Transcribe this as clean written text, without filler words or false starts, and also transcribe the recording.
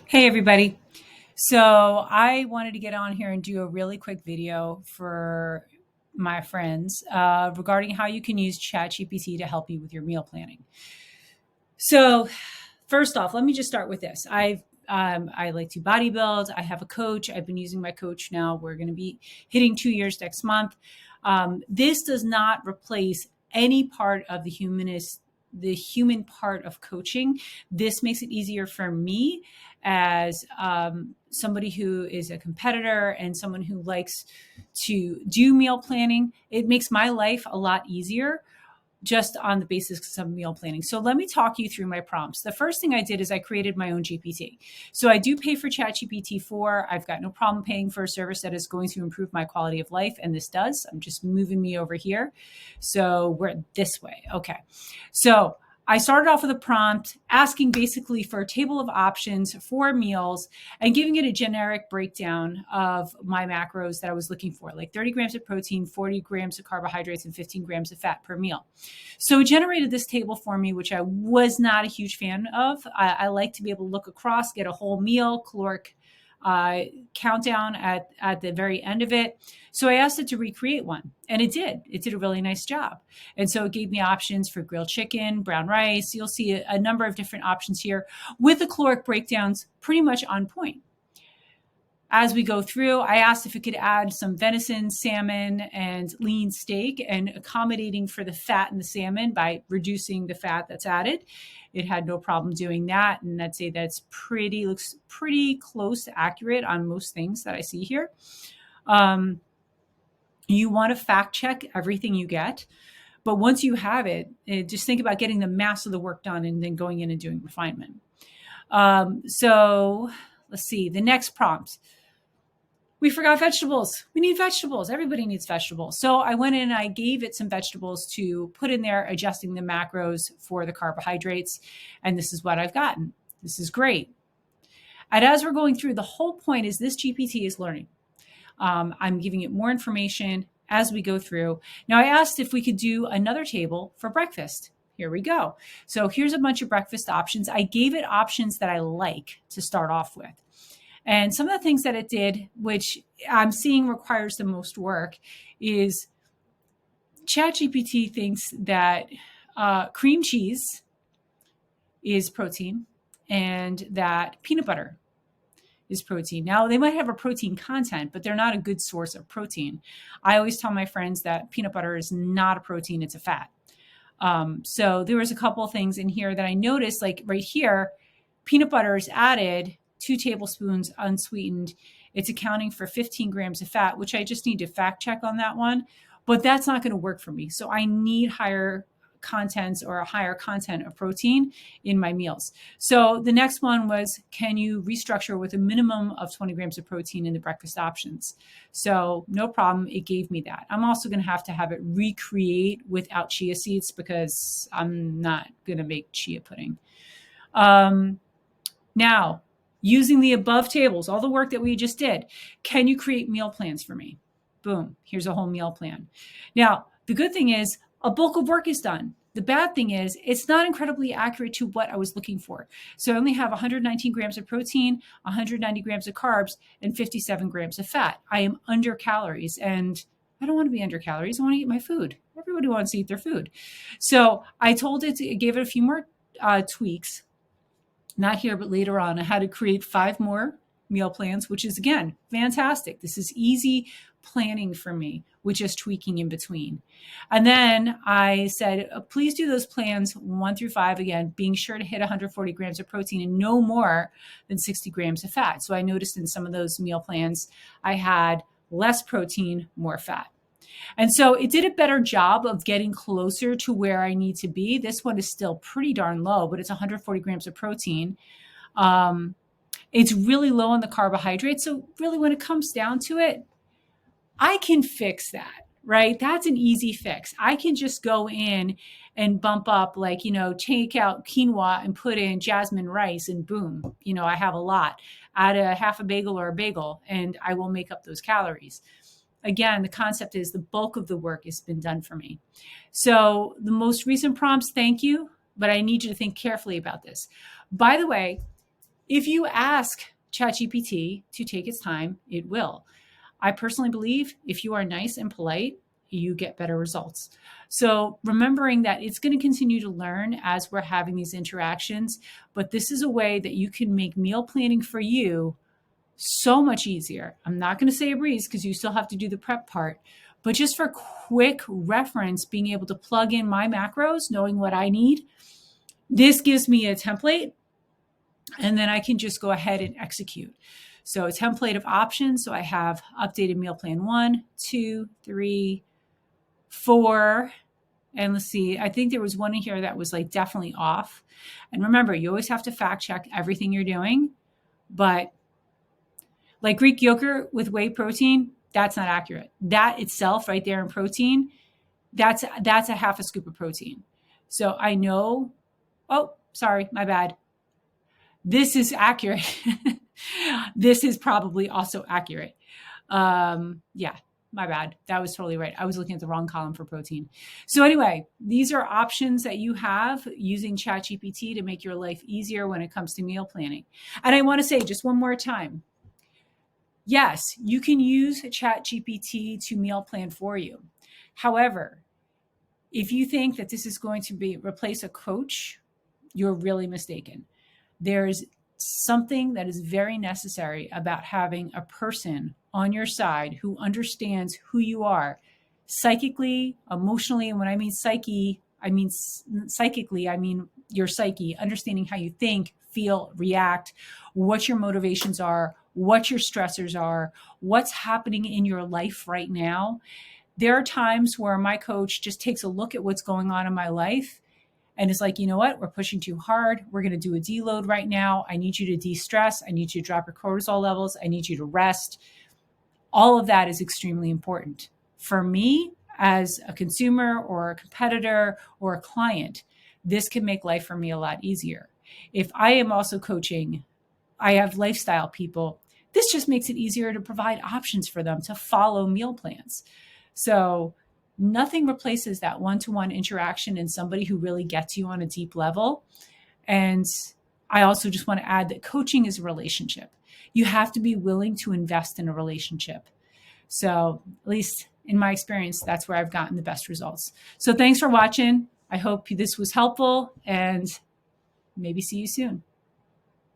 Hey everybody. So I wanted to get on here and do a really quick video for my friends regarding how you can use ChatGPT to help you with your meal planning. So first off, let me just start with this. I like to bodybuild. I have a coach. I've been using my coach now. We're going to be hitting 2 years next month. This does not replace any part of the human part of coaching. This makes it easier for me as somebody who is a competitor and someone who likes to do meal planning. It makes my life a lot easier just on the basis of meal planning. So let me talk you through my prompts. The first thing I did is I created my own GPT. So I do pay for ChatGPT 4. I've got no problem paying for a service that is going to improve my quality of life, and this does. I'm just moving me over here. So we're this way. Okay. So I started off with a prompt asking basically for a table of options for meals and giving it a generic breakdown of my macros that I was looking for, like 30 grams of protein, 40 grams of carbohydrates, and 15 grams of fat per meal. So it generated this table for me, which I was not a huge fan of. I like to be able to look across, get a whole meal, caloric countdown at the very end of it. So I asked it to recreate one, and it did. It did a really nice job. And so it gave me options for grilled chicken, brown rice. You'll see a number of different options here with the caloric breakdowns pretty much on point. As we go through, I asked if it could add some venison, salmon, and lean steak, and accommodating for the fat in the salmon by reducing the fat that's added. It had no problem doing that, and I'd say that's looks pretty close to accurate on most things that I see here. You want to fact check everything you get, but once you have it, just think about getting the mass of the work done and then going in and doing refinement. So let's see, the next prompt. We forgot vegetables. We need vegetables. Everybody needs vegetables. So I went in and I gave it some vegetables to put in there, adjusting the macros for the carbohydrates. And this is what I've gotten. This is great. And as we're going through, the whole point is this GPT is learning. I'm giving it more information as we go through. Now I asked if we could do another table for breakfast. Here we go. So here's a bunch of breakfast options. I gave it options that I like to start off with. And some of the things that it did, which I'm seeing requires the most work, is ChatGPT thinks that cream cheese is protein and that peanut butter is protein. Now, they might have a protein content, but they're not a good source of protein. I always tell my friends that peanut butter is not a protein, it's a fat. So there was a couple of things in here that I noticed, like right here, peanut butter is added 2 tablespoons unsweetened. It's accounting for 15 grams of fat, which I just need to fact check on that one, but that's not going to work for me. So I need higher contents or a higher content of protein in my meals. So the next one was, can you restructure with a minimum of 20 grams of protein in the breakfast options? So no problem. It gave me that. I'm also going to have it recreate without chia seeds because I'm not going to make chia pudding. Now, using the above tables, all the work that we just did, can you create meal plans for me? Boom, here's a whole meal plan. Now, the good thing is a bulk of work is done. The bad thing is it's not incredibly accurate to what I was looking for. So I only have 119 grams of protein, 190 grams of carbs, and 57 grams of fat. I am under calories, and I don't want to be under calories. I want to eat my food. Everybody wants to eat their food. So I gave it a few more tweaks. Not here, but later on, I had to create 5 more meal plans, which is, again, fantastic. This is easy planning for me with just tweaking in between. And then I said, please do those plans 1 through 5 again, being sure to hit 140 grams of protein and no more than 60 grams of fat. So I noticed in some of those meal plans, I had less protein, more fat. And so it did a better job of getting closer to where I need to be. This one is still pretty darn low, but it's 140 grams of protein. It's really low on the carbohydrates. So really when it comes down to it, I can fix that, right? That's an easy fix. I can just go in and bump up, take out quinoa and put in jasmine rice and boom, I have a lot. Add a half a bagel or a bagel and I will make up those calories. Again, the concept is the bulk of the work has been done for me. So the most recent prompts, thank you, but I need you to think carefully about this. By the way, If you ask ChatGPT to take its time, it will. I personally believe if you are nice and polite, you get better results. So remembering that it's going to continue to learn as we're having these interactions, but this is a way that you can make meal planning for you so much easier. I'm not going to say a breeze because you still have to do the prep part, but just for quick reference, being able to plug in my macros, knowing what I need, this gives me a template, and then I can just go ahead and execute. So a template of options. So I have updated meal plan 1, 2, 3, 4. And let's see, I think there was one in here that was like definitely off. And remember, you always have to fact check everything you're doing. But like Greek yogurt with whey protein, that's not accurate. That itself right there in protein, that's a half a scoop of protein. So I know, oh, sorry, my bad. This is accurate. This is probably also accurate. Yeah, my bad. That was totally right. I was looking at the wrong column for protein. So anyway, these are options that you have using ChatGPT to make your life easier when it comes to meal planning. And I want to say just one more time, yes, you can use ChatGPT to meal plan for you. However, if you think that this is going to replace a coach, you're really mistaken. There's something that is very necessary about having a person on your side who understands who you are psychically, emotionally. And when I mean psyche, I mean psychically, I mean your psyche, understanding how you think, feel, react, what your motivations are, what your stressors are, what's happening in your life right now. There are times where my coach just takes a look at what's going on in my life and it's like, you know what? We're pushing too hard. We're going to do a deload right now. I need you to de-stress. I need you to drop your cortisol levels. I need you to rest. All of that is extremely important. For me, as a consumer or a competitor or a client, this can make life for me a lot easier. If I am also coaching, I have lifestyle people, this just makes it easier to provide options for them to follow meal plans. So nothing replaces that one-to-one interaction and somebody who really gets you on a deep level. And I also just want to add that coaching is a relationship. You have to be willing to invest in a relationship. So at least in my experience, that's where I've gotten the best results. So thanks for watching. I hope this was helpful and maybe see you soon.